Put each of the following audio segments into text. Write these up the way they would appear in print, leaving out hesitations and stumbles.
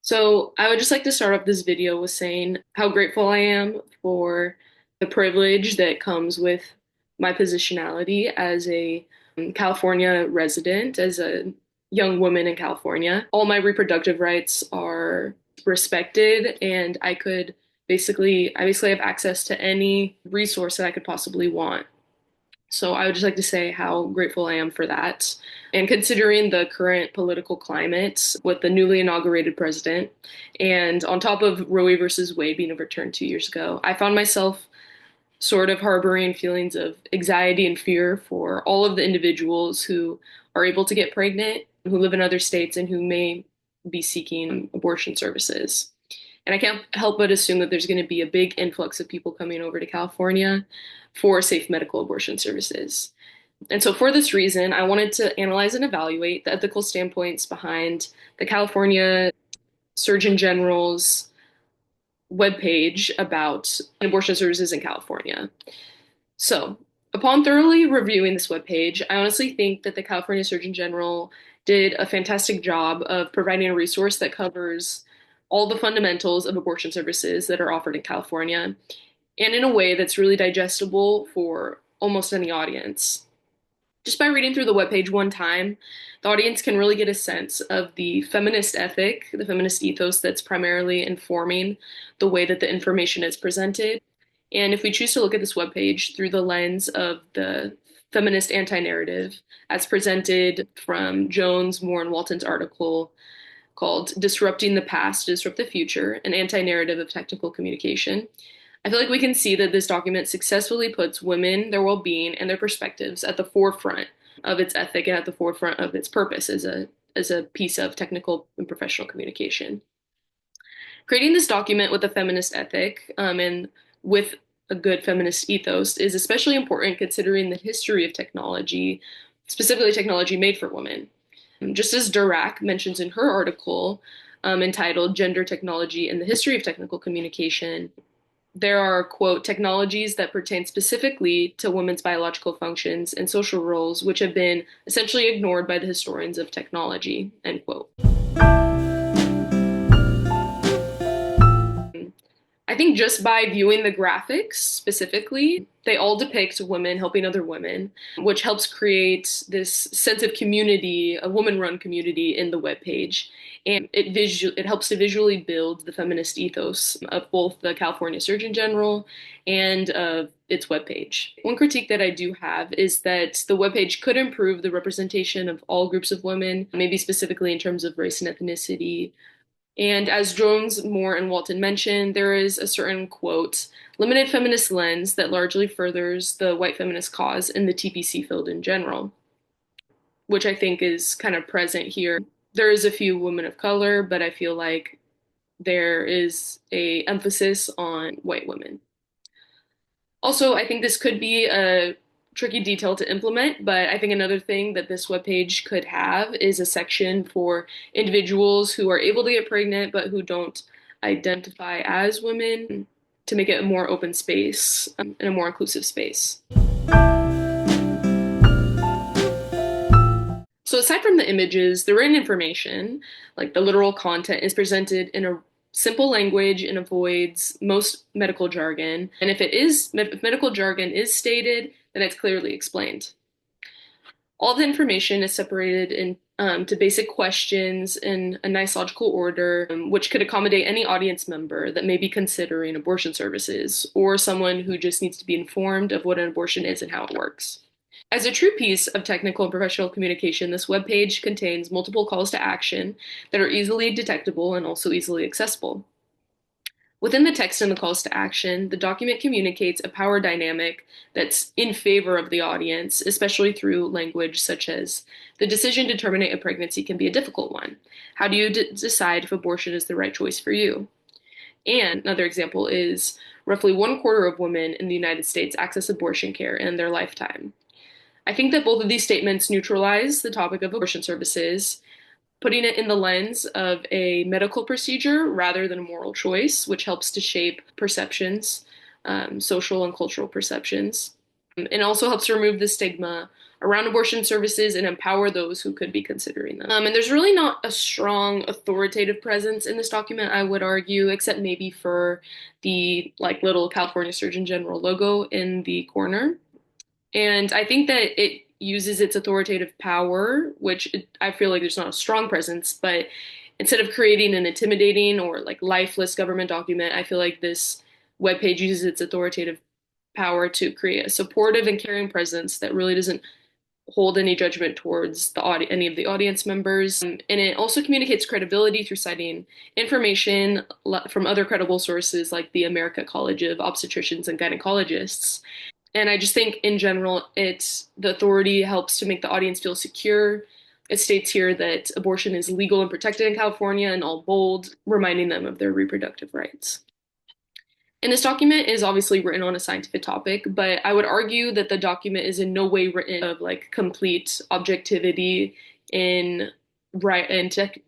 So I would just like to start off this video with saying how grateful I am for the privilege that comes with my positionality as a California resident, as a young woman in California. All my reproductive rights are respected, and I basically have access to any resource that I could possibly want. So I would just like to say how grateful I am for that. And considering the current political climate with the newly inaugurated president, and on top of Roe v. Wade being overturned 2 years ago, I found myself sort of harboring feelings of anxiety and fear for all of the individuals who are able to get pregnant, who live in other states, and who may be seeking abortion services. And I can't help but assume that there's going to be a big influx of people coming over to California for safe medical abortion services. And so, for this reason, I wanted to analyze and evaluate the ethical standpoints behind the California Surgeon General's webpage about abortion services in California. So, upon thoroughly reviewing this webpage, I honestly think that the California Surgeon General did a fantastic job of providing a resource that covers all the fundamentals of abortion services that are offered in California and in a way that's really digestible for almost any audience. Just by reading through the webpage one time, the audience can really get a sense of the feminist ethic, the feminist ethos that's primarily informing the way that the information is presented. And if we choose to look at this webpage through the lens of the feminist anti-narrative, as presented from Jones, Moore, and Walton's article called Disrupting the Past to Disrupt the Future, an anti-narrative of technical communication, I feel like we can see that this document successfully puts women, their well-being, and their perspectives at the forefront of its ethic and at the forefront of its purpose as a piece of technical and professional communication. Creating this document with a feminist ethic and with a good feminist ethos is especially important considering the history of technology, specifically technology made for women. Just as Dirac mentions in her article entitled Gender Technology and the History of Technical Communication, there are, quote, technologies that pertain specifically to women's biological functions and social roles, which have been essentially ignored by the historians of technology, end quote. I think just by viewing the graphics specifically, they all depict women helping other women, which helps create this sense of community, a woman-run community in the webpage. And it helps to visually build the feminist ethos of both the California Surgeon General and of its webpage. One critique that I do have is that the webpage could improve the representation of all groups of women, maybe specifically in terms of race and ethnicity, and as Jones, Moore, and Walton mentioned, there is a certain, quote, limited feminist lens that largely furthers the white feminist cause in the TPC field in general, which I think is kind of present here. There is a few women of color, but I feel like there is a emphasis on white women. Also, I think this could be a tricky detail to implement, but I think another thing that this webpage could have is a section for individuals who are able to get pregnant but who don't identify as women to make it a more open space and a more inclusive space. So aside from the images, the written information, like the literal content, is presented in a simple language and avoids most medical jargon. And if medical jargon is stated, then it's clearly explained. All the information is separated into basic questions in a nice logical order, which could accommodate any audience member that may be considering abortion services or someone who just needs to be informed of what an abortion is and how it works. As a true piece of technical and professional communication, this webpage contains multiple calls to action that are easily detectable and also easily accessible. Within the text and the calls to action, the document communicates a power dynamic that's in favor of the audience, especially through language such as the decision to terminate a pregnancy can be a difficult one. How do you decide if abortion is the right choice for you? And another example is roughly 1/4 of women in the United States access abortion care in their lifetime. I think that both of these statements neutralize the topic of abortion services, putting it in the lens of a medical procedure rather than a moral choice, which helps to shape perceptions, social and cultural perceptions. And also helps to remove the stigma around abortion services and empower those who could be considering them. And there's really not a strong authoritative presence in this document, I would argue, except maybe for the like little California Surgeon General logo in the corner. And I think that it uses its authoritative power, which I feel like there's not a strong presence, but instead of creating an intimidating or like lifeless government document, I feel like this webpage uses its authoritative power to create a supportive and caring presence that really doesn't hold any judgment towards any of the audience members. And it also communicates credibility through citing information from other credible sources like the American College of Obstetricians and Gynecologists. And I just think in general, the authority helps to make the audience feel secure. It states here that abortion is legal and protected in California in all bold, reminding them of their reproductive rights. And this document is obviously written on a scientific topic, but I would argue that the document is in no way written of like complete objectivity in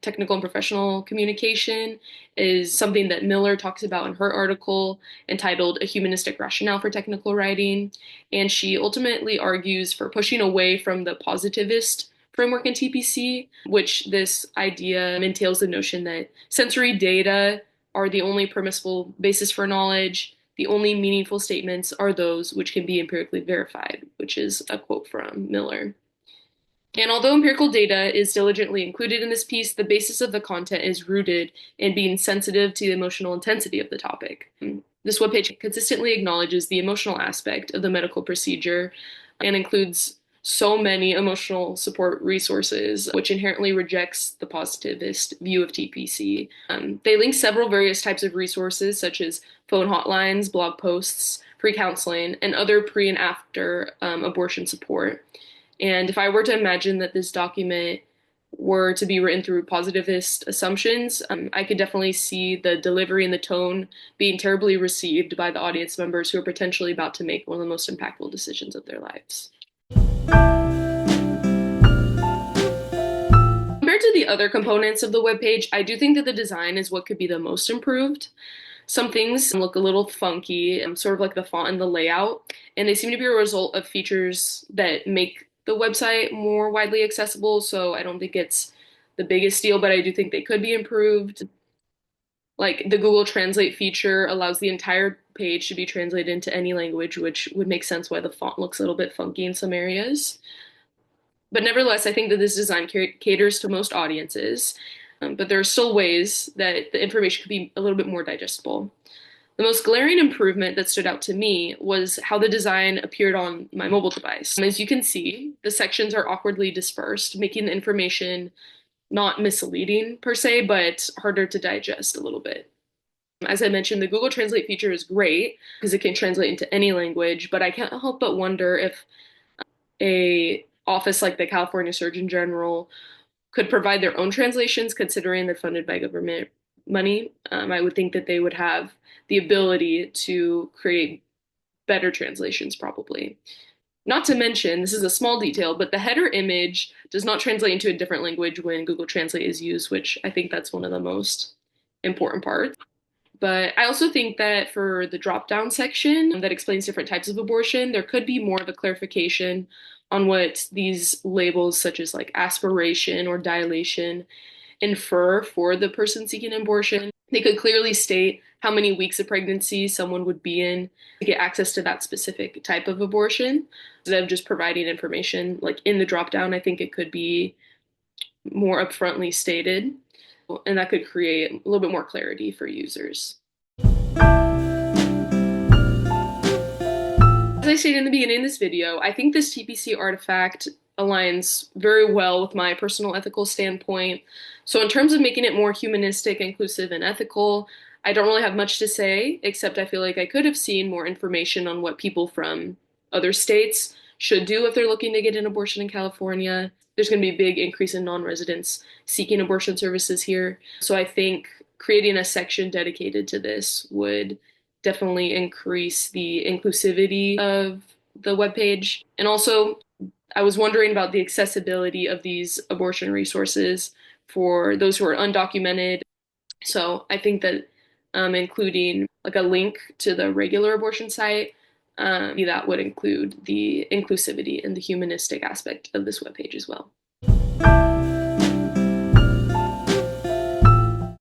technical and professional communication is something that Miller talks about in her article entitled A Humanistic Rationale for Technical Writing. And she ultimately argues for pushing away from the positivist framework in TPC, which this idea entails the notion that sensory data are the only permissible basis for knowledge. The only meaningful statements are those which can be empirically verified, which is a quote from Miller. And although empirical data is diligently included in this piece, the basis of the content is rooted in being sensitive to the emotional intensity of the topic. This webpage consistently acknowledges the emotional aspect of the medical procedure and includes so many emotional support resources, which inherently rejects the positivist view of TPC. They link several various types of resources, such as phone hotlines, blog posts, free counseling, and other pre and after abortion support. And if I were to imagine that this document were to be written through positivist assumptions, I could definitely see the delivery and the tone being terribly received by the audience members who are potentially about to make one of the most impactful decisions of their lives. Compared to the other components of the webpage, I do think that the design is what could be the most improved. Some things look a little funky, sort of like the font and the layout, and they seem to be a result of features that make the website more widely accessible, so I don't think it's the biggest deal, but I do think they could be improved. Like the Google Translate feature allows the entire page to be translated into any language, which would make sense why the font looks a little bit funky in some areas. But nevertheless, I think that this design caters to most audiences, but there are still ways that the information could be a little bit more digestible. The most glaring improvement that stood out to me was how the design appeared on my mobile device. As you can see, the sections are awkwardly dispersed, making the information not misleading per se, but harder to digest a little bit. As I mentioned, the Google Translate feature is great because it can translate into any language, but I can't help but wonder if a office like the California Surgeon General could provide their own translations, considering they're funded by government money. I would think that they would have the ability to create better translations, probably. Not to mention, this is a small detail, but the header image does not translate into a different language when Google Translate is used, which I think that's one of the most important parts. But I also think that for the drop-down section that explains different types of abortion, there could be more of a clarification on what these labels, such as like aspiration or dilation, infer for the person seeking abortion. They could clearly state how many weeks of pregnancy someone would be in to get access to that specific type of abortion. Instead of just providing information like in the drop-down, I think it could be more upfrontly stated, and that could create a little bit more clarity for users. As I stated in the beginning of this video, I think this TPC artifact aligns very well with my personal ethical standpoint. So in terms of making it more humanistic, inclusive, and ethical, I don't really have much to say, except I feel like I could have seen more information on what people from other states should do if they're looking to get an abortion in California. There's going to be a big increase in non-residents seeking abortion services here. So I think creating a section dedicated to this would definitely increase the inclusivity of the webpage. And also, I was wondering about the accessibility of these abortion resources for those who are undocumented. So I think that including like a link to the regular abortion site That would include the inclusivity and the humanistic aspect of this webpage as well.